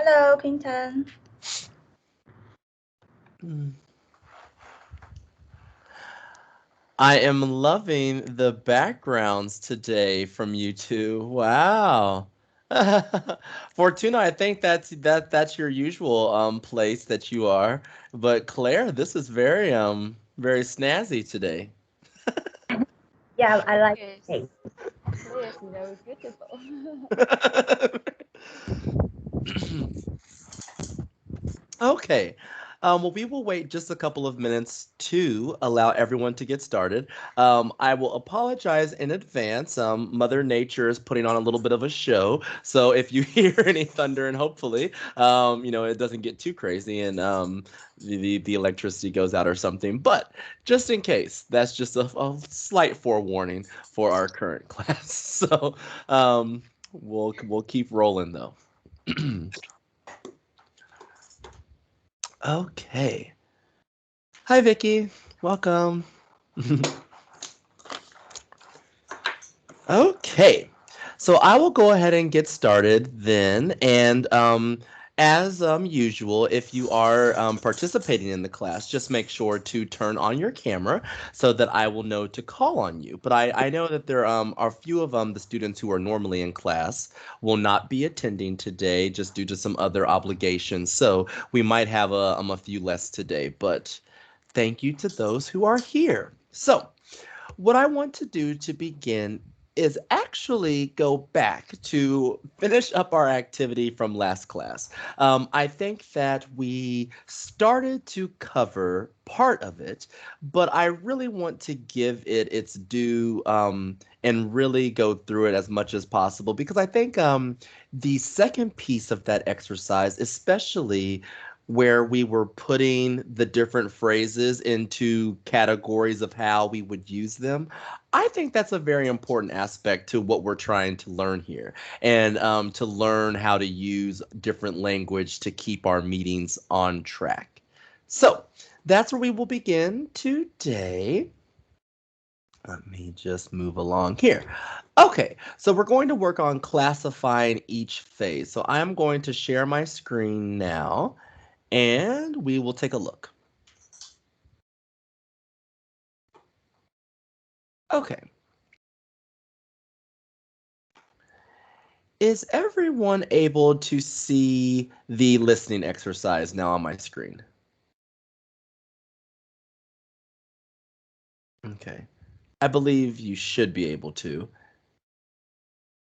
Hello, Quentin. Mm. I am loving the backgrounds today from you two. Wow. Fortuna, I think that's your usual place that you are. But Claire, this is very snazzy today. Yeah, I like Yes, cake. today is very beautiful. Okay. Well, we will wait just a couple of minutes to allow everyone to get started. I will apologize in advance. Mother Nature is putting on a little bit of a show, so if you hear any thunder, and hopefully, it doesn't get too crazy and the electricity goes out or something. But just in case, that's just a slight forewarning for our current class. So we'll keep rolling though. Okay. Hi, Vicky. Welcome. Okay. So I will go ahead and get started then. And as usual, if you are participating in the class, just make sure to turn on your camera so that I will know to call on you. But I know that there are a few of the students who are normally in class will not be attending today just due to some other obligations. So we might have a few less today. But thank you to those who are here. So, what I want to do to begin is actually go back to finish up our activity from last class. I think that we started to cover part of it, but I really want to give it its due and really go through it as much as possible because I think the second piece of that exercise, especially where we were putting the different phrases into categories of how we would use them. I think that's a very important aspect to what we're trying to learn here and to learn how to use different language to keep our meetings on track. So that's where we will begin today. Let me just move along here. Okay, so we're going to work on classifying each phase. So I'm going to share my screen now and we will take a look. Okay. Is everyone able to see the listening exercise now on my screen? Okay. I believe you should be able to.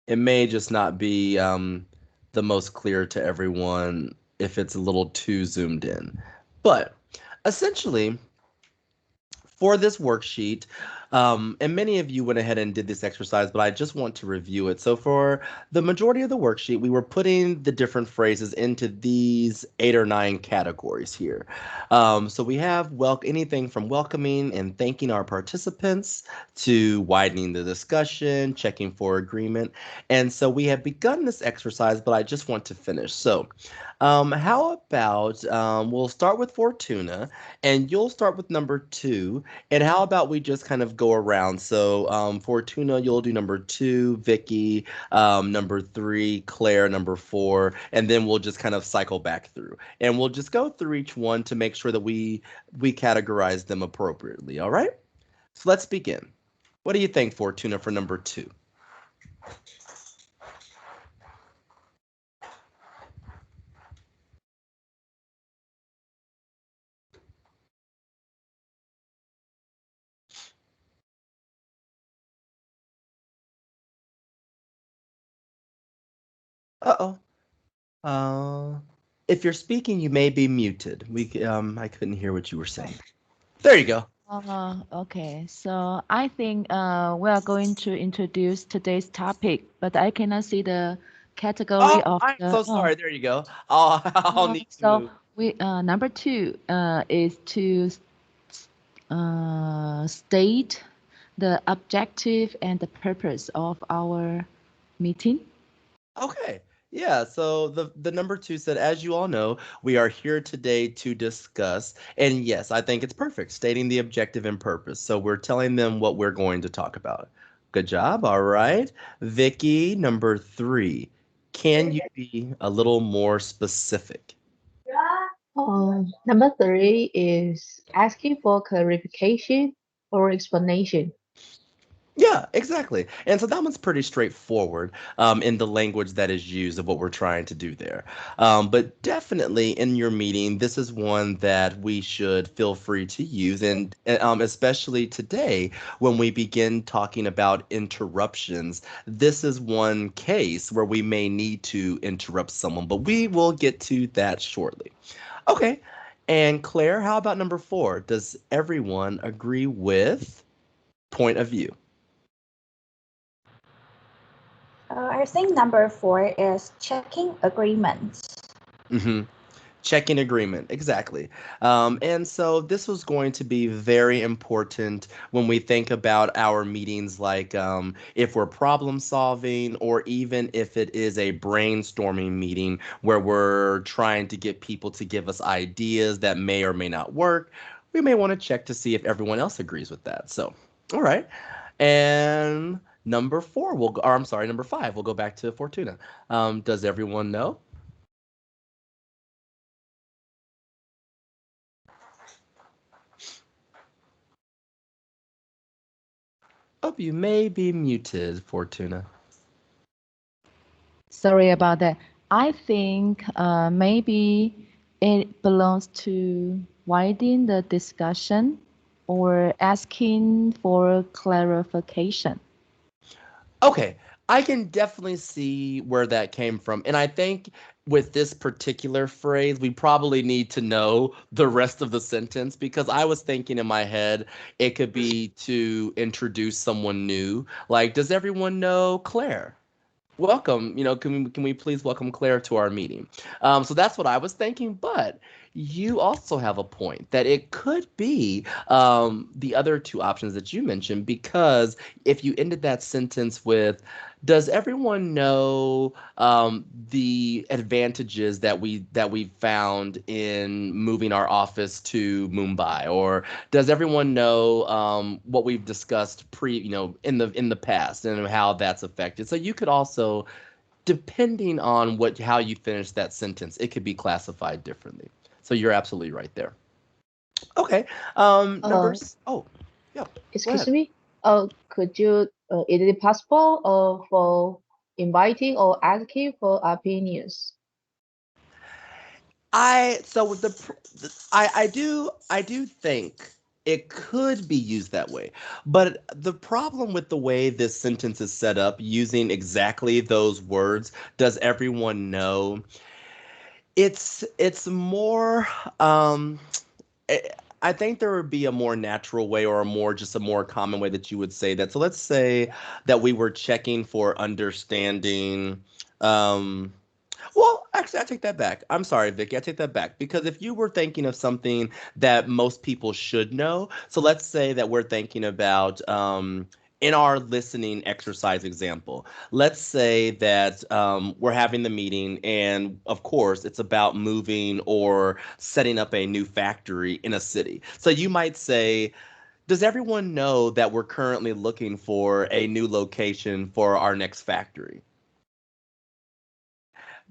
It may just not be the most clear to everyone if it's a little too zoomed in. But essentially, for this worksheet, and many of you went ahead and did this exercise, but I just want to review it. So for the majority of the worksheet, we were putting the different phrases into these 8 or 9 categories here. So we have anything from welcoming and thanking our participants to widening the discussion, checking for agreement. And so we have begun this exercise, but I just want to finish. So how about we'll start with Fortuna, and you'll start with number 2, and how about we just kind of go around? So, Fortuna, you'll do number 2, Vicky, number 3, Claire, number 4, and then we'll just kind of cycle back through, and we'll just go through each one to make sure that we categorize them appropriately. All right. So let's begin. What do you think, Fortuna, for number 2? Uh-oh. Uh, if you're speaking, you may be muted. I couldn't hear what you were saying. There you go. Okay, so I think we are going to introduce today's topic, but I cannot see the category Oh, of I'm the. so sorry. There you go. I'll need to So move. we number two is to state the objective and the purpose of our meeting. Okay. Yeah, so the number 2 said, as you all know, we are here today to discuss, and yes, I think it's perfect, stating the objective and purpose. So we're telling them what we're going to talk about. Good job. All right. Vicky, number 3. Can you be a little more specific? Number three is asking for clarification or explanation. Yeah, exactly. And so that one's pretty straightforward in the language that is used of what we're trying to do there. But definitely in your meeting, this is one that we should feel free to use. And especially today, when we begin talking about interruptions, this is one case where we may need to interrupt someone, but we will get to that shortly. Okay. And Claire, how about number four? Does everyone agree with point of view? I think number 4 is checking agreements. Hmm. Checking agreement, exactly. And so this was going to be very important when we think about our meetings, like if we're problem solving, or even if it is a brainstorming meeting where we're trying to get people to give us ideas that may or may not work. We may want to check to see if everyone else agrees with that. So, all right. And number four, or I'm sorry, number five, we'll go back to Fortuna. Does everyone know? Oh, you may be muted, Fortuna. Sorry about that. I think maybe it belongs to widen the discussion or asking for clarification. Okay, I can definitely see where that came from. And I think with this particular phrase, we probably need to know the rest of the sentence because I was thinking in my head it could be to introduce someone new. Like, does everyone know Claire? Welcome. Can we please welcome Claire to our meeting? So that's what I was thinking, but you also have a point that it could be the other two options that you mentioned, because if you ended that sentence with, does everyone know the advantages that we found in moving our office to Mumbai, or does everyone know what we've discussed in the past and how that's affected? So you could also, depending on how you finish that sentence, it could be classified differently. So you're absolutely right there. Okay. Uh, Oh, yeah. Go Excuse ahead. me. Could you, is it possible for inviting or asking for opinions? I so with I do think it could be used that way. But the problem with the way this sentence is set up, using exactly those words, does everyone know? It's more um I I think there would be a more natural way, or a more common way that you would say that. So let's say that we were checking for understanding. Um, well, actually, I take that back. I'm sorry, Vicky. I take that back, because if you were thinking of something that most people should know, so let's say that we're thinking about in our listening exercise example, let's say that we're having the meeting, and of course, it's about moving or setting up a new factory in a city. So you might say, does everyone know that we're currently looking for a new location for our next factory?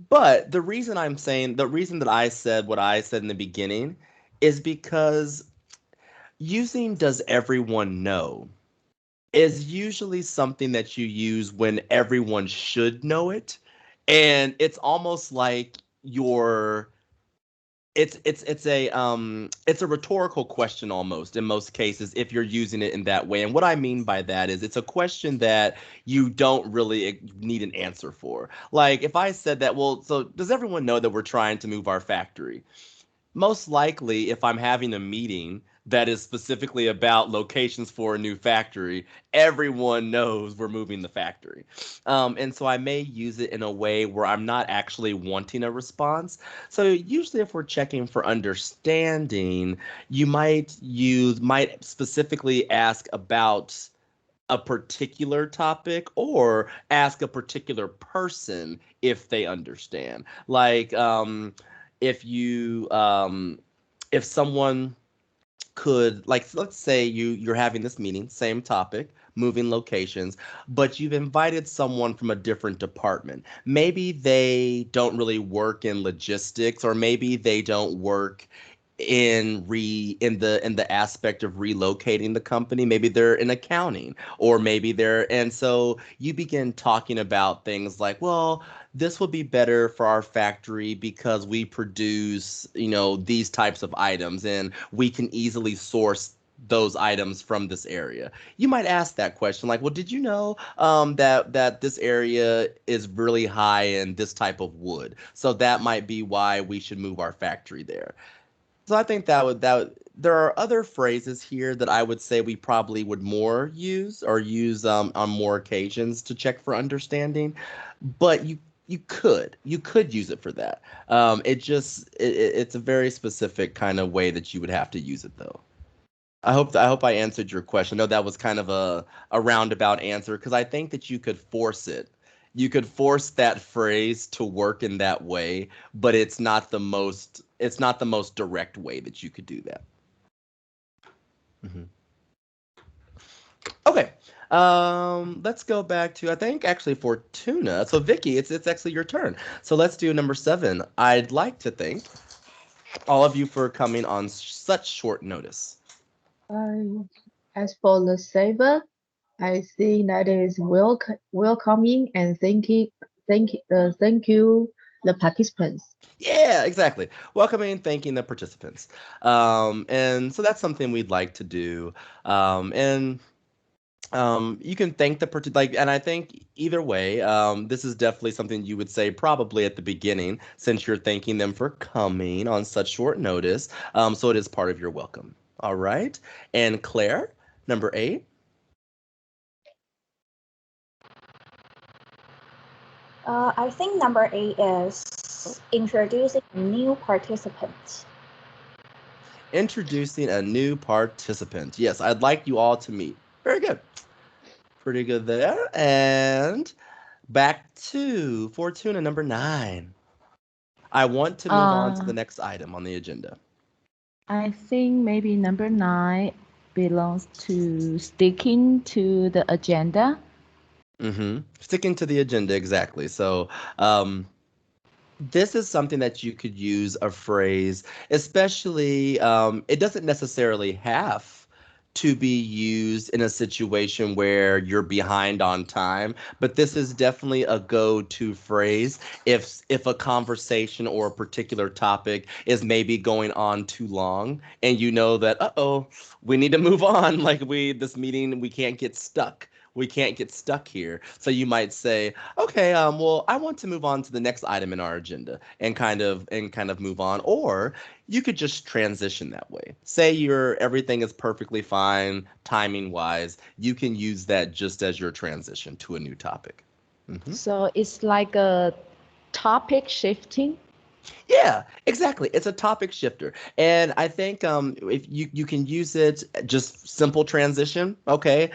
But the reason that I said what I said in the beginning is because using does everyone know is usually something that you use when everyone should know it. And it's almost like you're it's a rhetorical question almost in most cases if you're using it in that way. And what I mean by that is it's a question that you don't really need an answer for. Like if I said that, well, so does everyone know that we're trying to move our factory? Most likely, if I'm having a meeting that is specifically about locations for a new factory, everyone knows we're moving the factory. And so I may use it in a way where I'm not actually wanting a response. So usually if we're checking for understanding, you might specifically ask about a particular topic, or ask a particular person if they understand. Like if you if someone could, like, let's say you're having this meeting, same topic, moving locations, but you've invited someone from a different department. Maybe they don't really work in logistics, or maybe they don't work in the aspect of relocating the company. Maybe they're in accounting, or maybe they're, and so you begin talking about things like, well, this would be better for our factory because we produce, these types of items, and we can easily source those items from this area. You might ask that question like, well, did you know that this area is really high in this type of wood, so that might be why we should move our factory there. So I think there are other phrases here that I would say we probably would more use, or use on more occasions to check for understanding, but you could use it for that. It's a very specific kind of way that you would have to use it though. I hope I answered your question. No, that was kind of a roundabout answer, because I think that you could force it. You could force that phrase to work in that way, but it's not the most direct way that you could do that. Mhm. Okay. Let's go back to, I think, actually, Fortuna. So Vicky, it's actually your turn. So let's do number 7. I'd like to thank all of you for coming on such short notice. Uh, as for the saver, I think that is welcoming and thank you the participants. Yeah, exactly. Welcoming and thanking the participants. And so that's something we'd like to do. And you can thank and I think either way, this is definitely something you would say probably at the beginning, since you're thanking them for coming on such short notice. So it is part of your welcome. All right. And Claire, number 8. I think number 8 is introducing a new participant. Introducing a new participant. Yes, I'd like you all to meet. Very good. Pretty good there. And back to Fortuna, number 9. I want to move on to the Uh, next item on the agenda. I think maybe number 9 belongs to sticking to the agenda. Sticking to the agenda, exactly. So, um, this is something that you could use a phrase, especially, it doesn't necessarily have to be used in a situation where you're behind on time, but this is definitely a go-to phrase if a conversation or a particular topic is maybe going on too long, and you know that, uh-oh, we need to move on. Like, this meeting, we can't get stuck. We can't get stuck here. So you might say, okay, well, I want to move on to the next item in our agenda, and kind of move on. Or you could just transition that way. Say everything is perfectly fine timing wise. You can use that just as your transition to a new topic. Hmm. So it's like a topic shifting. Yeah, exactly. It's a topic shifter. And I think if you can use it, just simple transition, okay?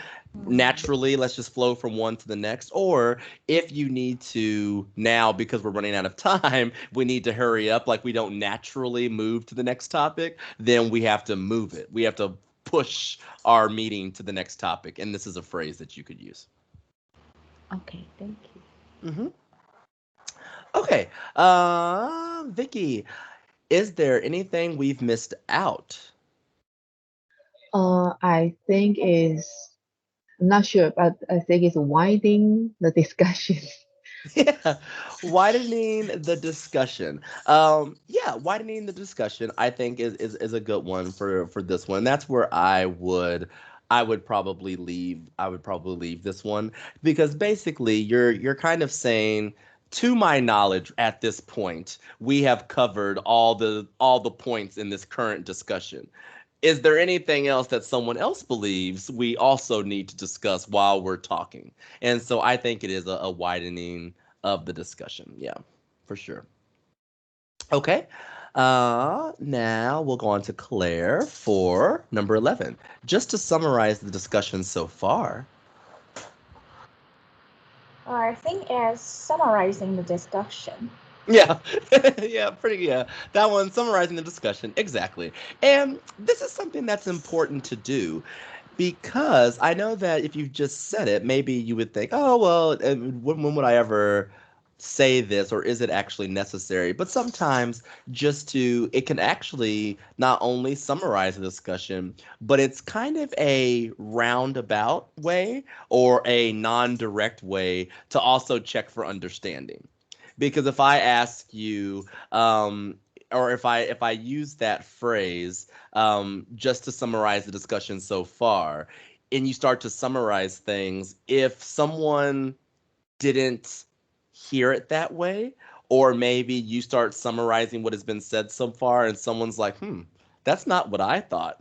Naturally, let's just flow from one to the next. Or if you need to now, because we're running out of time, we need to hurry up, like we don't naturally move to the next topic, then we have to move it. We have to push our meeting to the next topic. And this is a phrase that you could use. Okay, thank you. Hmm. Okay. Vicky, is there anything we've missed out? I think is I'm not sure, but I think it's widening the discussion. Yeah, widening the discussion. Yeah, widening the discussion, I think is a good one for this one. That's where I would probably leave this one, because basically you're kind of saying, to my knowledge at this point, we have covered all the points in this current discussion. Is there anything else that someone else believes we also need to discuss while we're talking? And so I think it is a widening of the discussion. Yeah, for sure. Okay. Now we'll go on to Claire for number 11. Just to summarize the discussion so far. I think as summarizing the discussion. Yeah, yeah, yeah. That one, summarizing the discussion, exactly. And this is something that's important to do. Because I know that if you just said it, maybe you would think, oh, well, when would I ever say this, or is it actually necessary? But sometimes it can actually not only summarize the discussion, but it's kind of a roundabout way or a non-direct way to also check for understanding. Because if I ask you, or if I use that phrase just to summarize the discussion so far, and you start to summarize things, if someone didn't hear it that way, or maybe you start summarizing what has been said so far, and someone's like, that's not what I thought.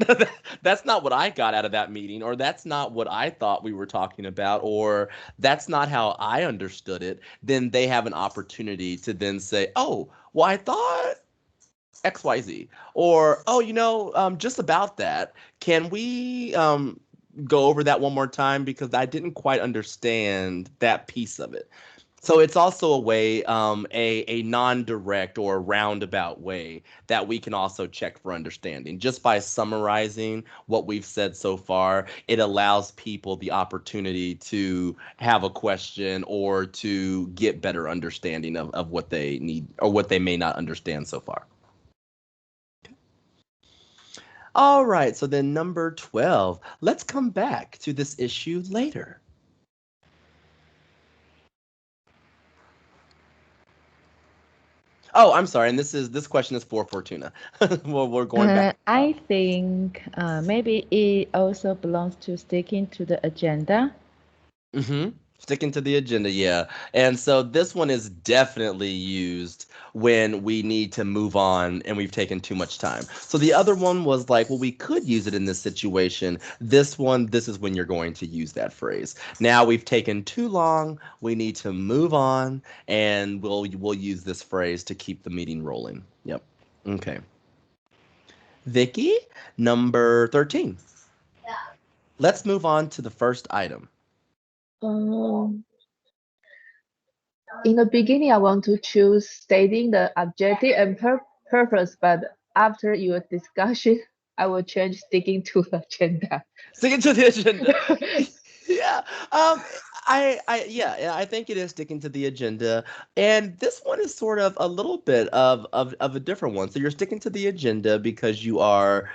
That's not what I got out of that meeting, or that's not what I thought we were talking about, or that's not how I understood it, then they have an opportunity to then say, oh, well, I thought XYZ. Or, oh, just about that. Can we go over that one more time? Because I didn't quite understand that piece of it. So it's also a way, a non-direct or roundabout way that we can also check for understanding. Just by summarizing what we've said so far, it allows people the opportunity to have a question or to get better understanding of what they need or what they may not understand so far. All right, so then number 12. Let's come back to this issue later. Oh, I'm sorry, and this question is for Fortuna. Well, we're going back. I think maybe it also belongs to sticking to the agenda. Mm-hmm. Sticking to the agenda, yeah. And so this one is definitely used when we need to move on and we've taken too much time. So the other one was like, well, we could use it in this situation. This one, this is when you're going to use that phrase. Now we've taken too long, we need to move on, and we'll use this phrase to keep the meeting rolling. Yep. Okay. Vicky, number 13. Let's move on to the first item. Um, in the beginning, I want to choose stating the objective and purpose, but after your discussion, I will change sticking to the agenda. Sticking to the agenda. Yeah. Yeah, I think it is sticking to the agenda. And this one is sort of a little bit of a different one. So you're sticking to the agenda because you are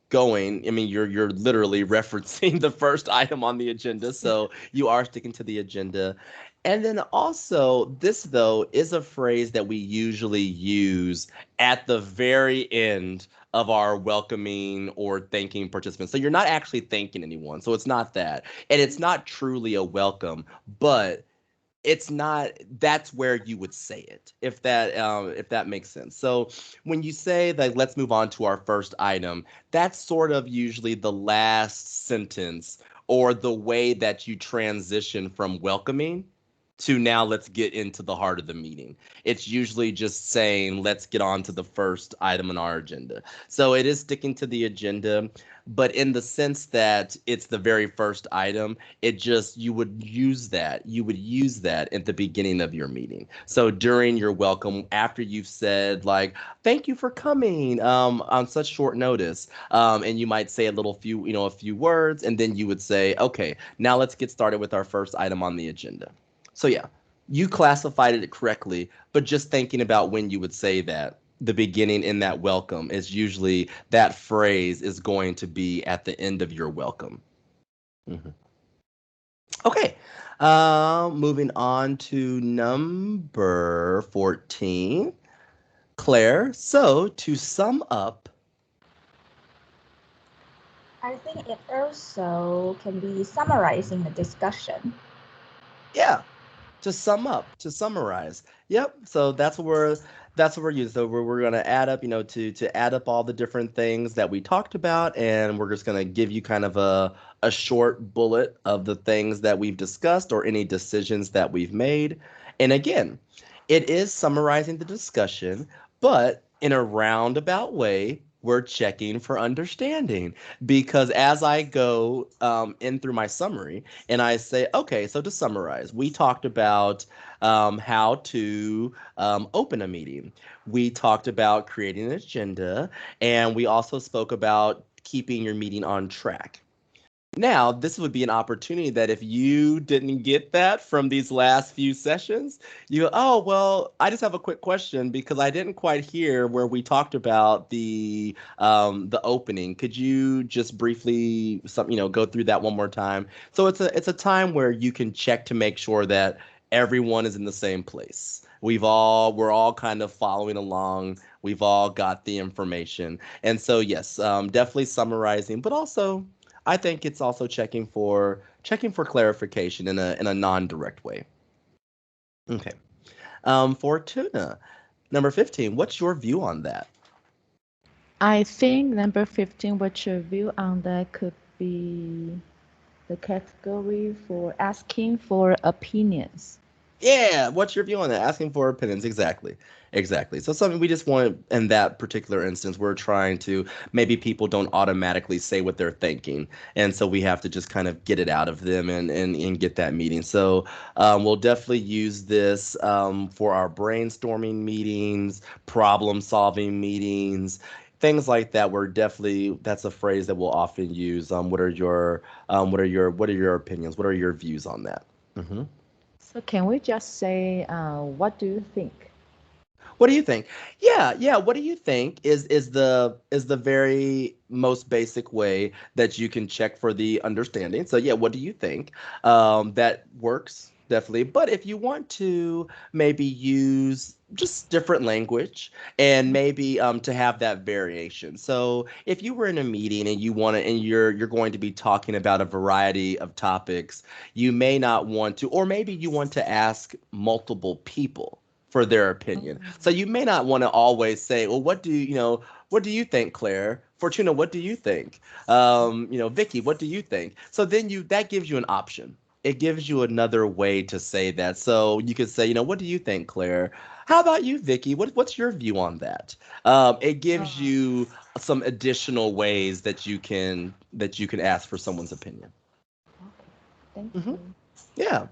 going, I mean, you're literally referencing the first item on the agenda. So you are sticking to the agenda. And then also, this though is a phrase that we usually use at the very end of our welcoming or thanking participants. So you're not actually thanking anyone. So it's not that. And it's not truly a welcome, but it's not, that's where you would say it, if that makes sense. So when you say that, let's move on to our first item, that's sort of usually the last sentence or the way that you transition from welcoming to now let's get into the heart of the meeting. It's usually just saying, let's get on to the first item on our agenda. So it is sticking to the agenda, but in the sense that it's the very first item, it just, you would use that at the beginning of your meeting. So during your welcome, after you've said like, thank you for coming on such short notice, and you might say a few words, and then you would say, okay, now let's get started with our first item on the agenda. So yeah, you classified it correctly, but just thinking about when you would say that, the beginning in that welcome is usually that phrase is going to be at the end of your welcome. Mhm. Okay, moving on to number 14. Claire, so to sum up, I think it also can be summarizing the discussion. yeah, to sum up, to summarize. Yep. So that's what we're using. So we're gonna add up, to add up all the different things that we talked about, and we're just gonna give you kind of a short bullet of the things that we've discussed or any decisions that we've made. And again, it is summarizing the discussion, but in a roundabout way, we're checking for understanding. Because as I go in through my summary, and I say, okay, so to summarize, we talked about how to open a meeting. We talked about creating an agenda, and we also spoke about keeping your meeting on track. Now, this would be an opportunity that if you didn't get that from these last few sessions, you go, oh, well, I just have a quick question because I didn't quite hear where we talked about the opening. Could you just briefly go through that one more time? So it's a time where you can check to make sure that everyone is in the same place. We're all kind of following along. We've all got the information. And so yes, definitely summarizing, but also I think it's also checking for clarification in a non-direct way. Okay. For tuna, number 15, what's your view on that? I think number 15, what's your view on that could be the category for asking for opinions. Yeah, what's your view on that? Asking for opinions, exactly. Exactly. So something we just want in that particular instance, we're trying to maybe people don't automatically say what they're thinking. And so we have to just kind of get it out of them and get that meeting. So we'll definitely use this for our brainstorming meetings, problem solving meetings, things like that. We're definitely that's a phrase that we'll often use. What are your opinions? What are your views on that? Hmm. So can we just say, what do you think? What do you think? Yeah, yeah. What do you think is the very most basic way that you can check for the understanding. So yeah, what do you think? That works definitely. But if you want to maybe use just different language and maybe to have that variation. So if you were in a meeting and you're going to be talking about a variety of topics, you may not want to, or maybe you want to ask multiple people for their opinion. So you may not want to always say, well, what do you think, Claire? Fortuna, what do you think? Vicky, what do you think? So then that gives you an option. It gives you another way to say that. So you could say, what do you think, Claire? How about you, Vicky? What's your view on that? It gives Uh, you some additional ways that you can ask for someone's opinion. okay, thank Hmm. you. Yeah.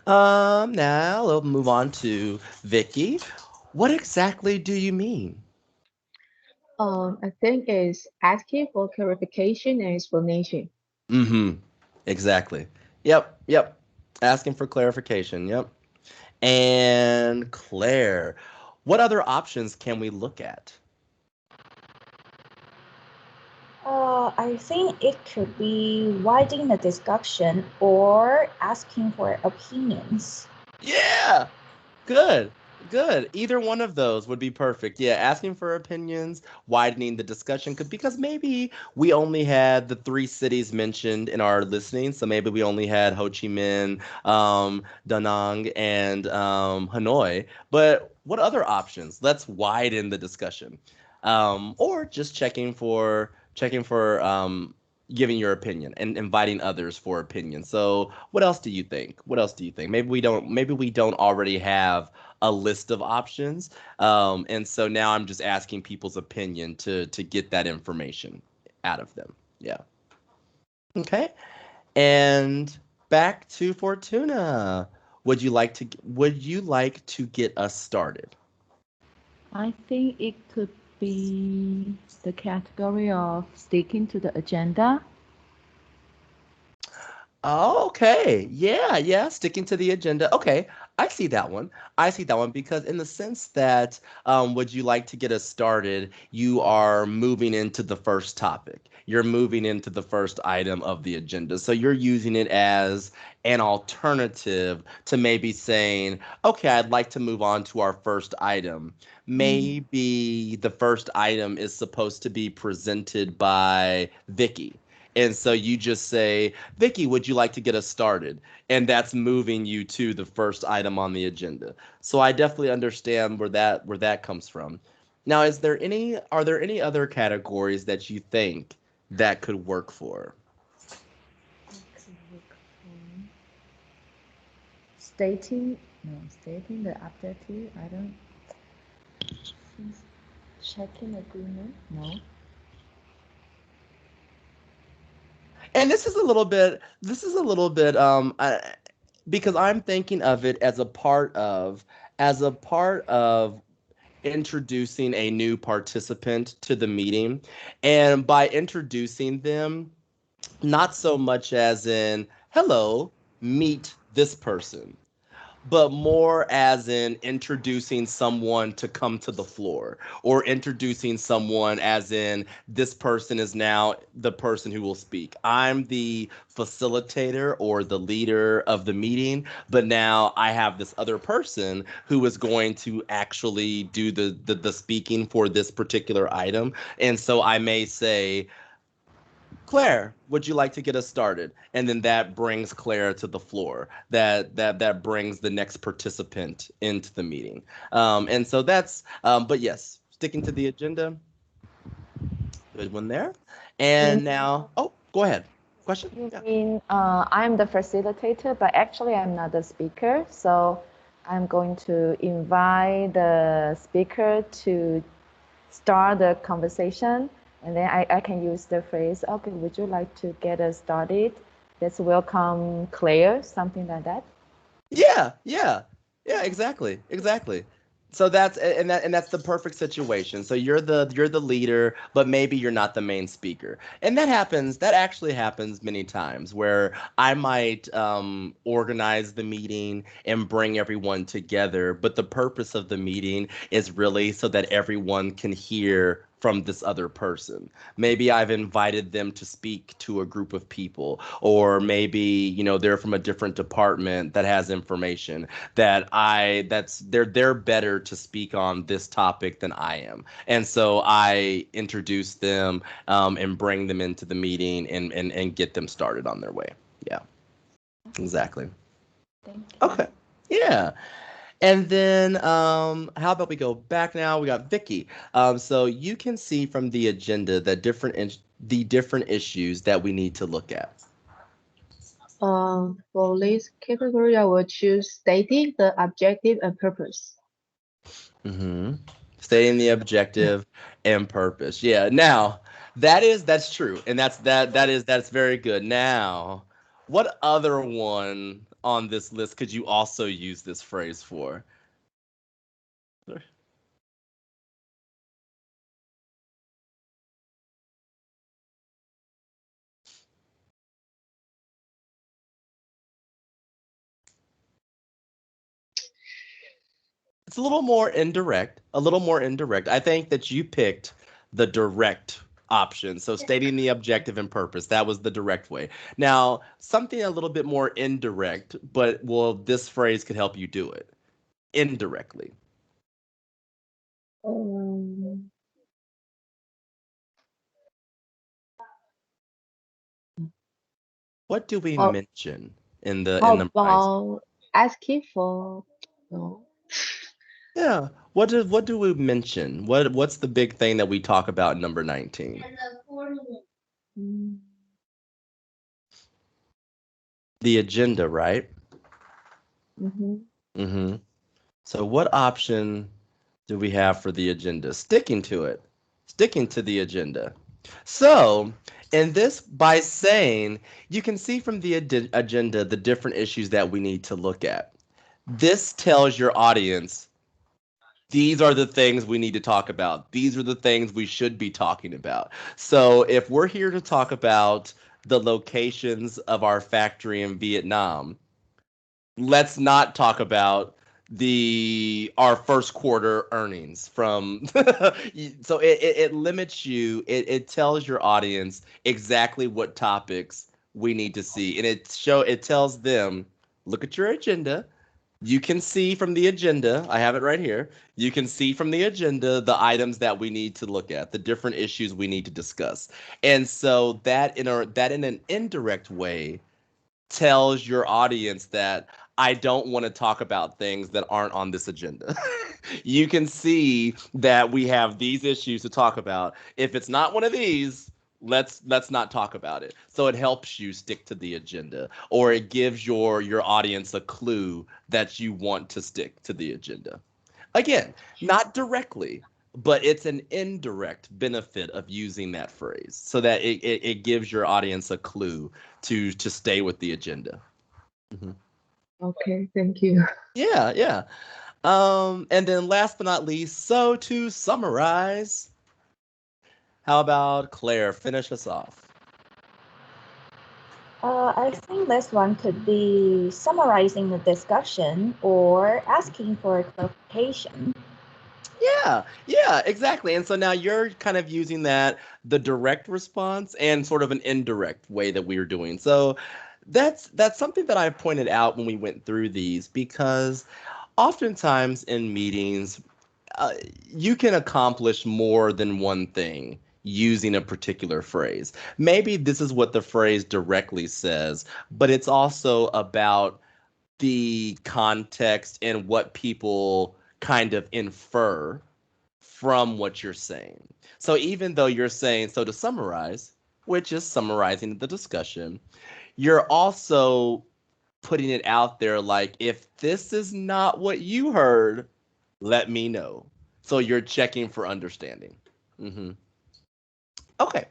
Now we'll move on to Vicky. What exactly do you mean? I think it's asking for clarification and explanation. Mm-hmm. Exactly. Yep, yep. Asking for clarification. Yep. And Claire, what other options can we look at? I think it could be widening the discussion or asking for opinions. Yeah. Good. Good. Either one of those would be perfect. Yeah, asking for opinions, widening the discussion because maybe we only had the three cities mentioned in our listening. So maybe we only had Ho Chi Minh, Da Nang, and Hanoi. But what other options? Let's widen the discussion. Or just checking for giving your opinion and inviting others for opinion. So, what else do you think? What else do you think? Maybe we don't already have a list of options. And so now I'm just asking people's opinion to get that information out of them. Yeah. Okay. And back to Fortuna. Would you like to get us started? I think it could be the category of sticking to the agenda. Oh, okay. Yeah, yeah. Sticking to the agenda. Okay. I see that one. I see that one because in the sense that would you like to get us started, you are moving into the first topic. You're moving into the first item of the agenda. So you're using it as an alternative to maybe saying, okay, I'd like to move on to our first item. Mm. Maybe the first item is supposed to be presented by Vicky. And so you just say, Vicky, would you like to get us started? And that's moving you to the first item on the agenda. So I definitely understand where that comes from. Now, are there any other categories that you think that could work for? That could work for stating, no, stating the objective. I don't think checking agreement. No. And this is a little bit because I'm thinking of it as a part of introducing a new participant to the meeting. And by introducing them, not so much as in, hello, meet this person, but more as in introducing someone to come to the floor, or introducing someone as in this person is now the person who will speak. I'm the facilitator or the leader of the meeting, but now I have this other person who is going to actually do the speaking for this particular item. And so I may say, Claire, would you like to get us started? And then that brings Claire to the floor. That brings the next participant into the meeting. And so that's. But yes, sticking to the agenda. Good one there. You And now, oh, go ahead. Question? You Yeah. mean I'm the facilitator, but actually I'm not the speaker. So I'm going to invite the speaker to start the conversation. And then I can use the phrase, okay, would you like to get us started? Let's welcome Claire, something like that. Yeah, yeah, yeah, exactly, exactly. So that's the perfect situation. So you're the leader, but maybe you're not the main speaker. And that happens, that actually happens many times where I might organize the meeting and bring everyone together, but the purpose of the meeting is really so that everyone can hear from this other person. Maybe I've invited them to speak to a group of people, or maybe, they're from a different department that has information that's they're better to speak on this topic than I am. And so I introduce them, and bring them into the meeting, and get them started on their way. Yeah, exactly. Thank you. Okay. Yeah. And then, how about we go back now? We got Vicky. So you can see from the agenda that the different issues that we need to look at. For this category, I will choose stating the objective and purpose. Mm-hmm. Stating the objective and purpose. Yeah. Now, that's true, and that's very good. Now, what other one on this list could you also use this phrase for? It's a little more indirect, a little more indirect. I think that you picked the direct option. So stating the objective and purpose, that was the direct way. Now, something a little bit more indirect, but well, this phrase could help you do it indirectly. Um, What do we how, mention in the how mindset? about asking for no? Yeah. What do we mention? What's the big thing that we talk about in number 19? Mm, The agenda, right? mhm. Mm-hmm. So what option do we have for the agenda? Sticking to it. Sticking to the agenda. So, in this, by saying, you can see from the agenda the different issues that we need to look at. This tells your audience these are the things we need to talk about. These are the things we should be talking about. So, if we're here to talk about the locations of our factory in Vietnam, let's not talk about the our first quarter earnings from so it limits you, it tells your audience exactly what topics we need to see, and it tells them, look at your agenda. You can see from the agenda, I have it right here. You can see from the agenda the items that we need to look at, the different issues we need to discuss. And so that in an indirect way tells your audience that I don't want to talk about things that aren't on this agenda. You can see that we have these issues to talk about. If it's not one of these, let's not talk about it. So it helps you stick to the agenda, or it gives your audience a clue that you want to stick to the agenda. Again, not directly, but it's an indirect benefit of using that phrase so that it gives your audience a clue to stay with the agenda. Mhm. Okay, thank you. Yeah, yeah. And then last but not least, so to summarize, how about Claire finish us off? I think this one could be summarizing the discussion or asking for clarification. Yeah, exactly. And so now you're kind of using that the direct response and sort of an indirect way that we are doing. So that's something that I pointed out when we went through these because oftentimes in meetings uh, you can accomplish more than one thing using a particular phrase. Maybe this is what the phrase directly says, but it's also about the context and what people kind of infer from what you're saying. So even though you're saying, so to summarize, which is summarizing the discussion, you're also putting it out there like, if this is not what you heard, let me know. So you're checking for understanding. hmm Okay.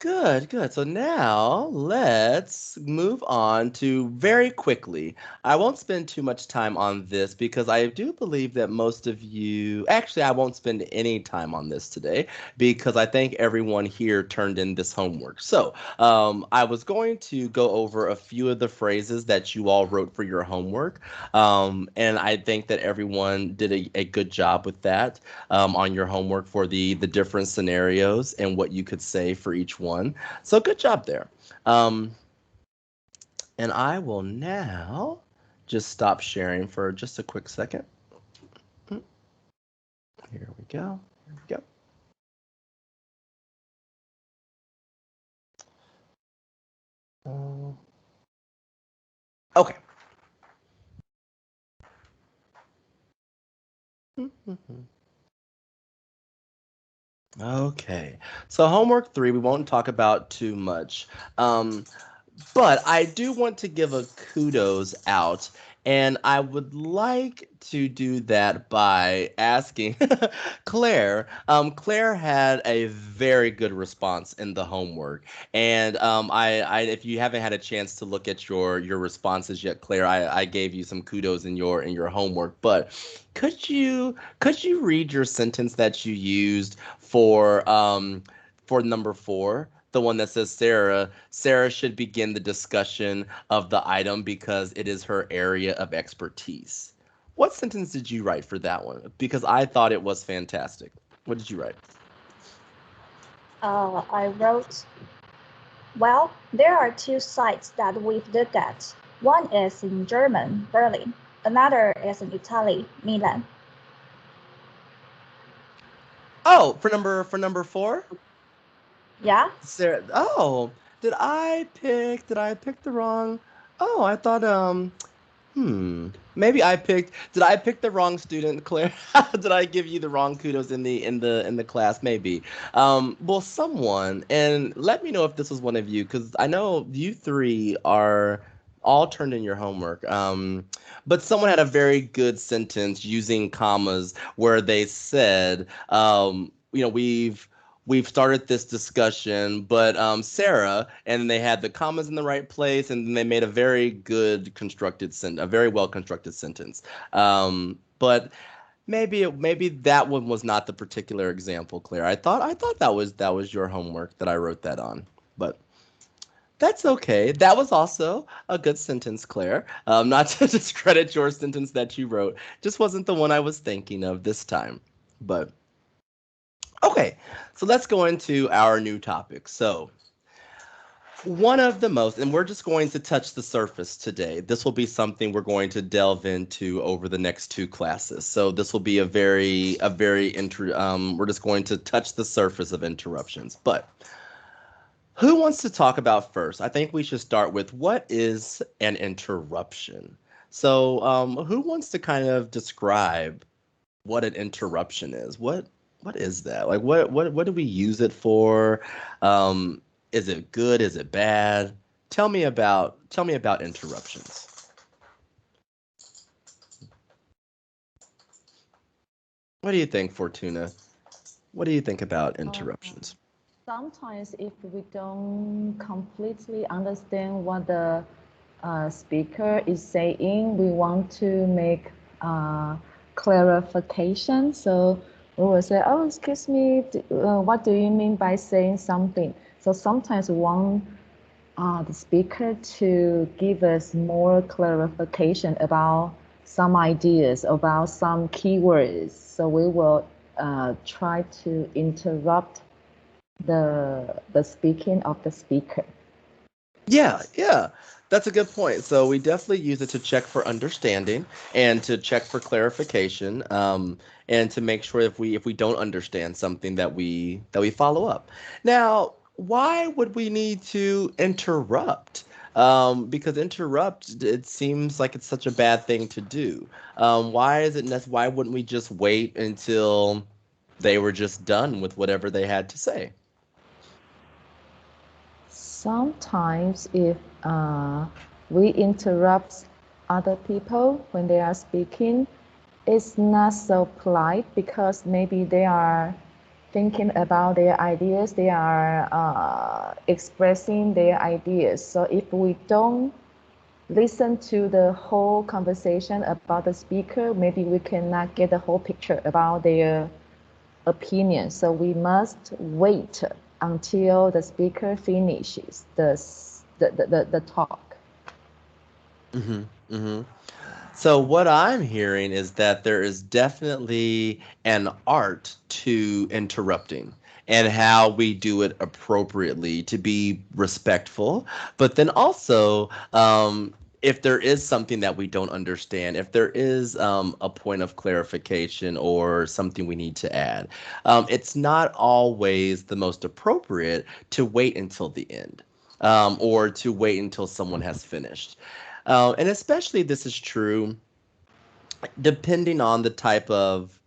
Good, good. So now let's move on to very quickly. I won't spend too much time on this because I do believe that most of you, actually, I won't spend any time on this today because I think everyone here turned in this homework. So I was going to go over a few of the phrases that you all wrote for your homework. And I think that everyone did a good job with that on your homework for the different scenarios and what you could say for each one. So good job there. Um, and I will now just stop sharing for just a quick second. Here we go. Here we go. Okay. Okay. So homework 3, we won't talk about too much. Um, But I do want to give a kudos out, and I would like to do that by asking Claire. Claire had a very good response in the homework, and if you haven't had a chance to look at your responses yet, Claire, I gave you some kudos in your homework. But could you read your sentence that you used for number 4? The one that says Sarah should begin the discussion of the item because it is her area of expertise. What sentence did you write for that one? Because I thought it was fantastic. What did you write? I wrote, well, there are two sites that we've looked at. One is in German, Berlin. Another is in Italy, Milan. Oh, for number 4? Yeah? Sarah. Oh, did I pick the wrong? Oh, I thought maybe did I pick the wrong student, Claire? Did I give you the wrong kudos in the class? Maybe. Well, someone, and let me know if this was one of you, because I know you three are all turned in your homework. But someone had a very good sentence using commas where they said, we've started this discussion, but Sarah, and they had the commas in the right place, and then they made a very good a very well constructed sentence. But maybe that one was not the particular example, Claire. I thought that was your homework that I wrote that on, but. That's okay. That was also a good sentence, Claire. Not to discredit your sentence that you wrote, just wasn't the one I was thinking of this time. But okay, so let's go into our new topic. So, one of the most, and we're just going to touch the surface today. This will be something we're going to delve into over the next 2 classes. So this will be we're just going to touch the surface of interruptions. But who wants to talk about first? I think we should start with what is an interruption. So, who wants to kind of describe what an interruption is? What is that? Like what do we use it for? Is it good? Is it bad? Tell me about interruptions. What do you think, Fortuna? What do you think about Uh, interruptions? Sometimes, if we don't completely understand what the speaker is saying, we want to make clarification. So we will say, "Oh, excuse me, what do you mean by saying something?" So sometimes one the speaker to give us more clarification about some ideas, about some keywords. So we will try to interrupt the speaking of the speaker. Yeah, yeah. That's a good point. So we definitely use it to check for understanding and to check for clarification, and to make sure if we don't understand something that we follow up. Now, why would we need to interrupt? Because interrupt, it seems like it's such a bad thing to do. Why wouldn't we just wait until they were just done with whatever they had to say? Sometimes if we interrupt other people when they are speaking, it's not so polite because maybe they are thinking about their ideas, they are expressing their ideas. So if we don't listen to the whole conversation about the speaker, maybe we cannot get the whole picture about their opinion. So we must wait until the speaker finishes the talk. Mm-hmm. Mm-hmm. So what I'm hearing is that there is definitely an art to interrupting and how we do it appropriately to be respectful, but then also if there is something that we don't understand, if there is a point of clarification or something we need to add, it's not always the most appropriate to wait until the end, or to wait until someone has finished. And especially this is true depending on the type of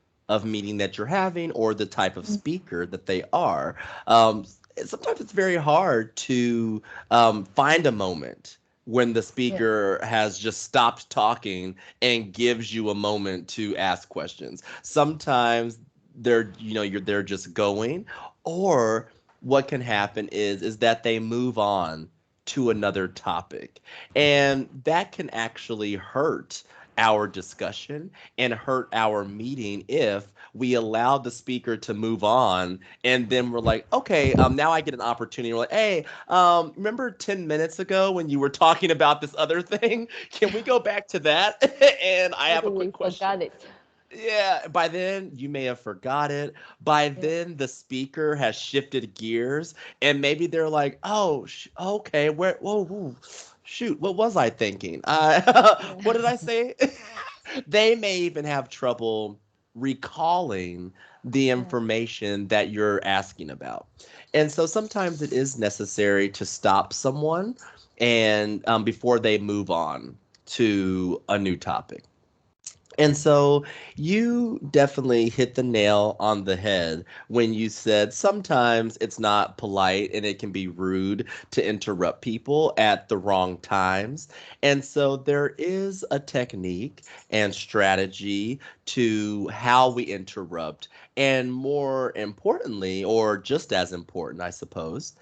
meeting that you're having or the type of speaker that they are. Um, Sometimes it's very hard to find a moment when the Yeah. speaker has just stopped talking and gives you a moment to ask questions. Sometimes they're just going, or what can happen is that they move on to another topic, and that can actually hurt our discussion and hurt our meeting if we allow the speaker to move on and then we're like, okay, now I get an opportunity. We're like, hey, remember 10 minutes ago when you were talking about this other thing? Can we go back to that? And I have Maybe a we quick question. forgot it. Yeah, by then you may have forgot it. By Yeah. then the speaker has shifted gears, and maybe they're like, "Oh, okay, whoa, shoot, what was I thinking? What did I Yeah. say?" They may even have trouble recalling the Yeah. information that you're asking about. And so sometimes it is necessary to stop someone and before they move on to a new topic. And so you definitely hit the nail on the head when you said sometimes it's not polite and it can be rude to interrupt people at the wrong times. And so there is a technique and strategy to how we interrupt. And more importantly, or just as important, I suppose,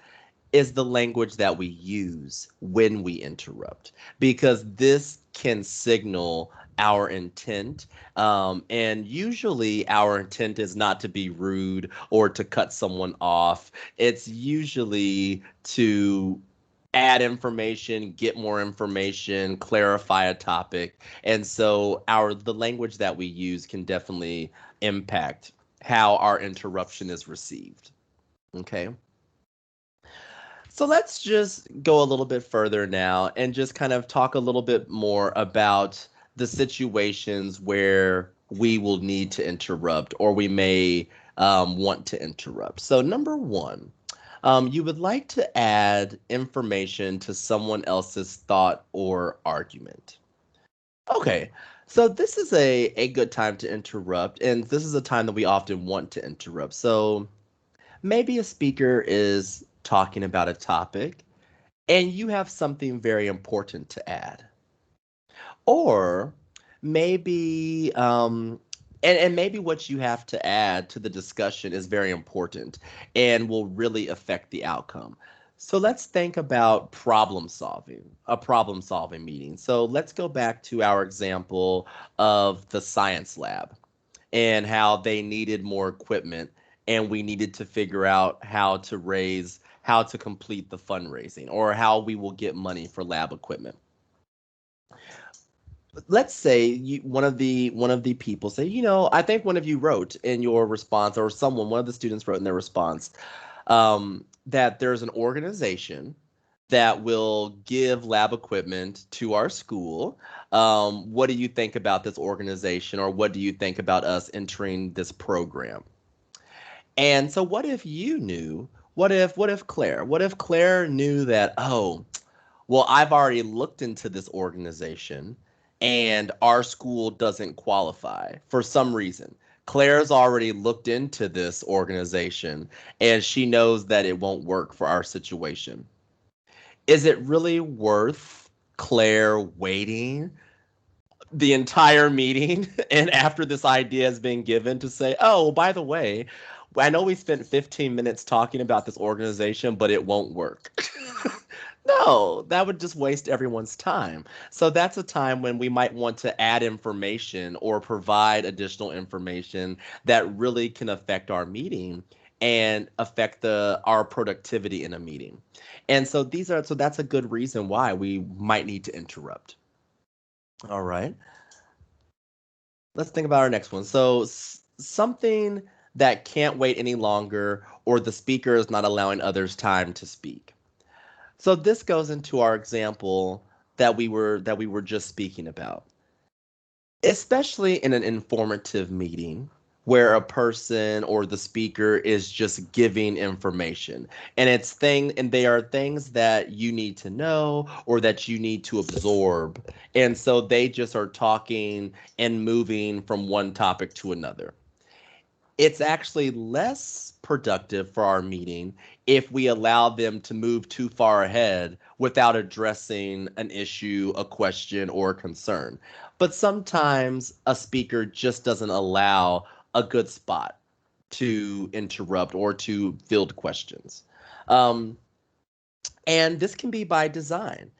is the language that we use when we interrupt, because this can signal our intent. And usually, our intent is not to be rude or to cut someone off, it's usually to add information, get more information, clarify a topic. And so the language that we use can definitely impact how our interruption is received. Okay. So let's just go a little bit further now and just kind of talk a little bit more about the situations where we will need to interrupt or we may want to interrupt. So, number one, you would like to add information to someone else's thought or argument. Okay, so this is a good time to interrupt, and this is a time that we often want to interrupt. So, maybe a speaker is talking about a topic and you have something very important to add. Or maybe and maybe what you have to add to the discussion is very important and will really affect the outcome. So let's think about a problem solving meeting. So let's go back to our example of the science lab and how they needed more equipment, and we needed to figure out how to complete the fundraising or how we will get money for lab equipment. Let's say one of the people say, I think one of you wrote in your response, or one of the students wrote in their response, that there's an organization that will give lab equipment to our school. What do you think about this organization, or what do you think about us entering this program? And so what if you knew, what if Claire knew that, oh, well, I've already looked into this organization and our school doesn't qualify for some reason. Claire's already looked into this organization and she knows that it won't work for our situation. Is it really worth Claire waiting the entire meeting and after this idea has been given to say, oh, by the way, I know we spent 15 minutes talking about this organization, but it won't work? No, that would just waste everyone's time. So that's a time when we might want to add information or provide additional information that really can affect our meeting and affect our productivity in a meeting. And so that's a good reason why we might need to interrupt. All right. Let's think about our next one. So something that can't wait any longer, or the speaker is not allowing others time to speak. So this goes into our example that we were just speaking about. Especially in an informative meeting where a person or the speaker is just giving information, and they are things that you need to know or that you need to absorb, and so they just are talking and moving from one topic to another. It's actually less productive for our meeting if we allow them to move too far ahead without addressing an issue, a question, or a concern. But sometimes a speaker just doesn't allow a good spot to interrupt or to field questions. Um, and this can be by design.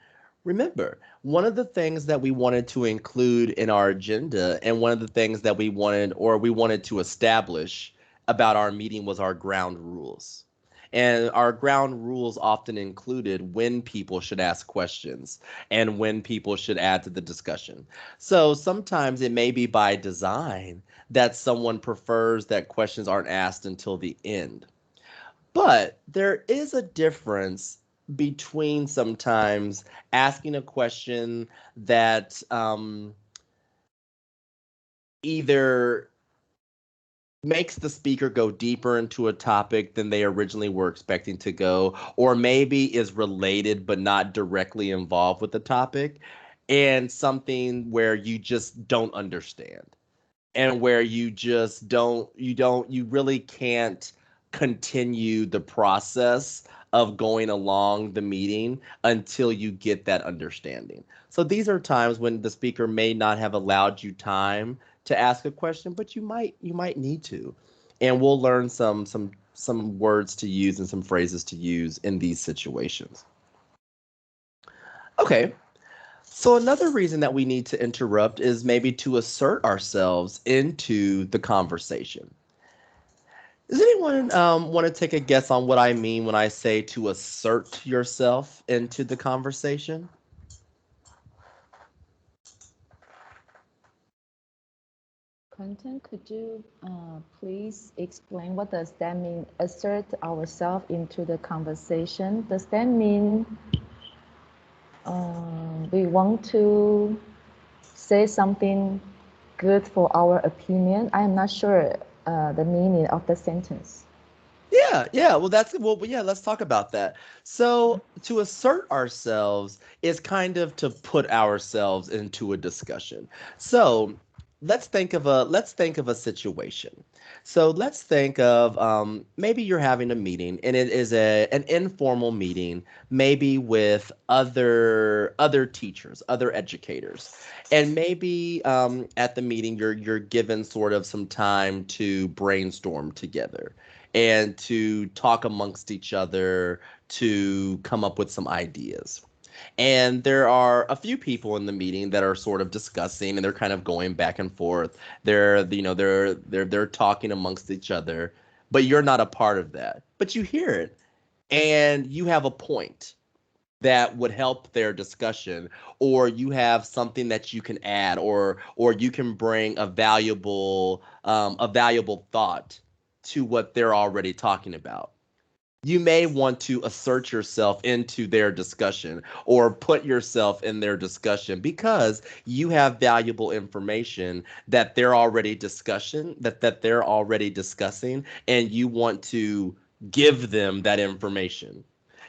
Remember, one of the things that we wanted to include in our agenda, and one of the things that we wanted to establish about our meeting, was our ground rules. And our ground rules often included when people should ask questions and when people should add to the discussion. So sometimes it may be by design that someone prefers that questions aren't asked until the end. But there is a difference between sometimes asking a question that either makes the speaker go deeper into a topic than they originally were expecting to go, or maybe is related but not directly involved with the topic, and something where you just don't understand, and where you really can't continue the process of going along the meeting until you get that understanding. So these are times when the speaker may not have allowed you time to ask a question, but you might need to. And we'll learn some words to use and some phrases to use in these situations. Okay, so another reason that we need to interrupt is maybe to assert ourselves into the conversation. Does anyone want to take a guess on what I mean when I say to assert yourself into the conversation? Quentin, could you please explain what does that mean? Assert ourselves into the conversation. Does that mean we want to say something good for our opinion? I am not sure the meaning of the sentence. Yeah. Well, let's talk about that. So, to assert ourselves is kind of to put ourselves into a discussion. So, let's think of a situation. So, let's think of maybe you're having a meeting, and it is an informal meeting, maybe with other teachers, other educators. And maybe at the meeting you're given sort of some time to brainstorm together and to talk amongst each other to come up with some ideas. And there are a few people in the meeting that are sort of discussing, and they're kind of going back and forth. They're talking amongst each other, but you're not a part of that. But you hear it, and you have a point that would help their discussion, or you have something that you can add, or you can bring a valuable thought to what they're already talking about, you may want to assert yourself into their discussion or put yourself in their discussion because you have valuable information that they're already discussing, and you want to give them that information.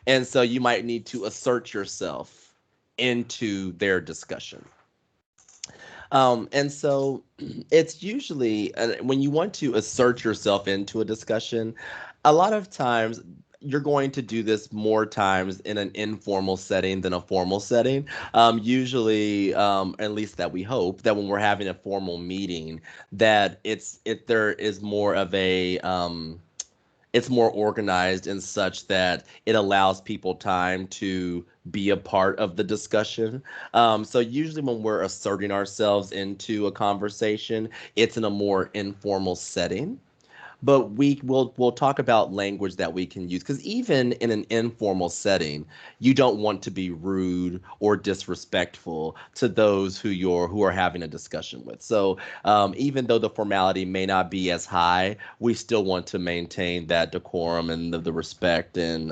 And so you might need to assert yourself into their discussion. And so it's usually when you want to assert yourself into a discussion, a lot of times you're going to do this more times in an informal setting than a formal setting. Usually, at least that we hope that when we're having a formal meeting, that there is more of a it's more organized and such that it allows people time to be a part of the discussion. So usually when we're asserting ourselves into a conversation, it's in a more informal setting. But we'll talk about language that we can use, because even in an informal setting, you don't want to be rude or disrespectful to those who are having a discussion with. So even though the formality may not be as high, we still want to maintain that decorum and the respect, and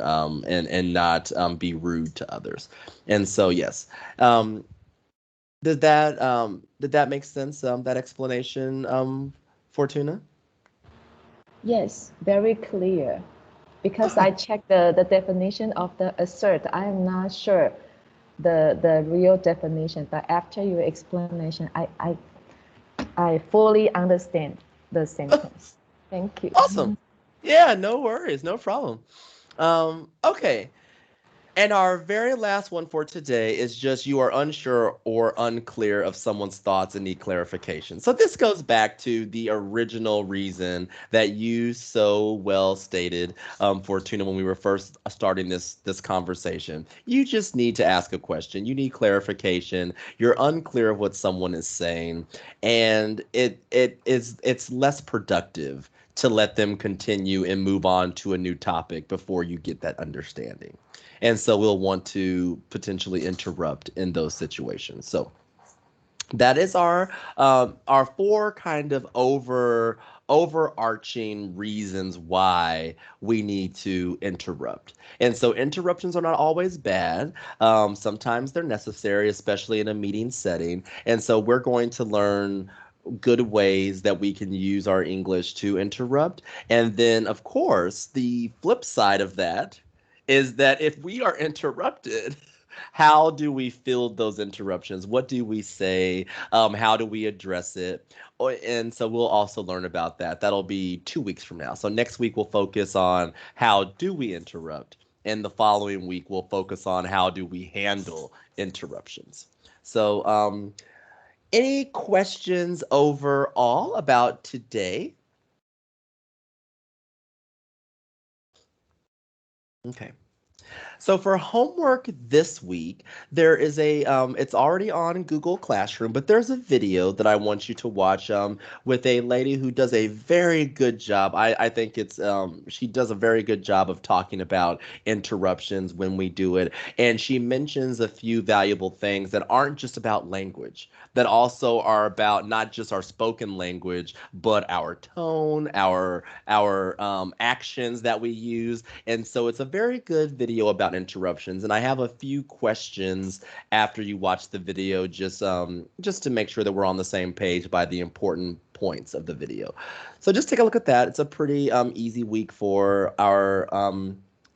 not be rude to others. And so yes, did that make sense? That explanation, Fortuna? Yes, very clear. Because I checked the definition of the assert. I am not sure the real definition, but after your explanation, I fully understand the sentence. Thank you. Awesome. Yeah, no worries, no problem. Okay. And our very last one for today is just you are unsure or unclear of someone's thoughts and need clarification. So this goes back to the original reason that you so well stated, Fortuna, when we were first starting this conversation. You just need to ask a question. You need clarification. You're unclear of what someone is saying, and it's less productive to let them continue and move on to a new topic before you get that understanding. And so we'll want to potentially interrupt in those situations. So that is our four kind of overarching reasons why we need to interrupt. And so interruptions are not always bad. Sometimes they're necessary, especially in a meeting setting. And so we're going to learn good ways that we can use our English to interrupt. And then, of course, the flip side of that is that if we are interrupted, how do we field those interruptions? What do we say? How do we address it? And so we'll also learn about that. That'll be 2 weeks from now. So next week we'll focus on how do we interrupt, and the following week we'll focus on how do we handle interruptions. So, any questions overall about today? Okay. So for homework this week, there is it's already on Google Classroom, but there's a video that I want you to watch with a lady who does a very good job. I think she does a very good job of talking about interruptions when we do it. And she mentions a few valuable things that aren't just about language, that also are about not just our spoken language, but our tone, our actions that we use. And so it's a very good video about interruptions. And I have a few questions after you watch the video, just to make sure that we're on the same page by the important points of the video. So just take a look at that. It's a pretty easy week for our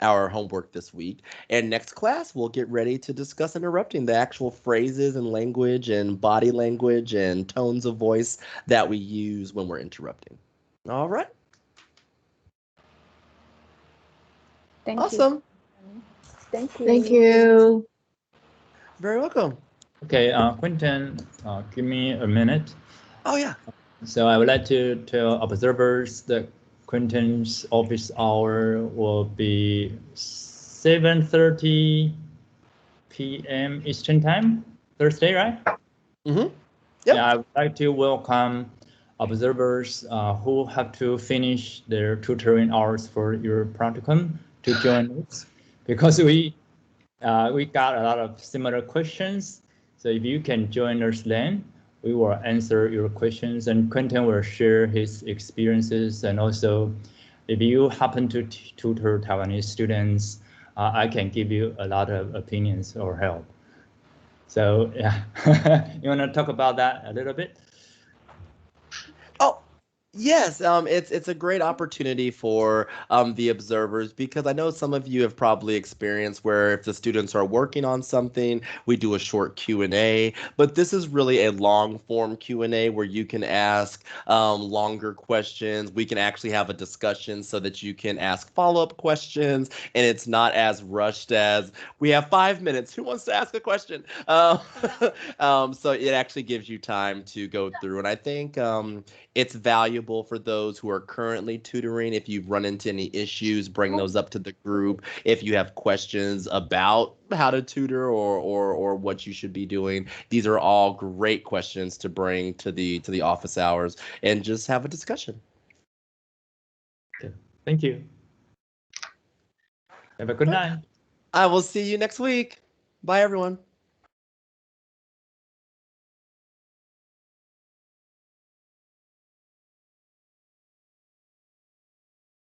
homework this week. And next class, we'll get ready to discuss interrupting, the actual phrases and language and body language and tones of voice that we use when we're interrupting. All right. Thank Awesome. you. Thank you. Thank you. Very welcome. Okay, Quentin, give me a minute. Oh, yeah. So I would like to tell observers that Quentin's office hour will be 7:30 p.m. Eastern Time, Thursday, right? Mm-hmm. Yep. Yeah, I would like to welcome observers who have to finish their tutoring hours for your practicum to join us because we got a lot of similar questions. So if you can join us then, we will answer your questions and Quentin will share his experiences. And also, if you happen to tutor Taiwanese students, I can give you a lot of opinions or help. So yeah, you want to talk about that a little bit? Oh, yes. It's a great opportunity for the observers because I know some of you have probably experienced where if the students are working on something, we do a short Q&A. But this is really a long form Q&A where you can ask longer questions. We can actually have a discussion so that you can ask follow-up questions, and it's not as rushed as we have 5 minutes. Who wants to ask a question? So it actually gives you time to go through, and I think it's valuable for those who are currently tutoring. If you've run into any issues, bring those up to the group. If you have questions about how to tutor or what you should be doing, these are all great questions to bring to the office hours and just have a discussion. Okay. Thank you. Have a good night. I will see you next week. Bye, everyone.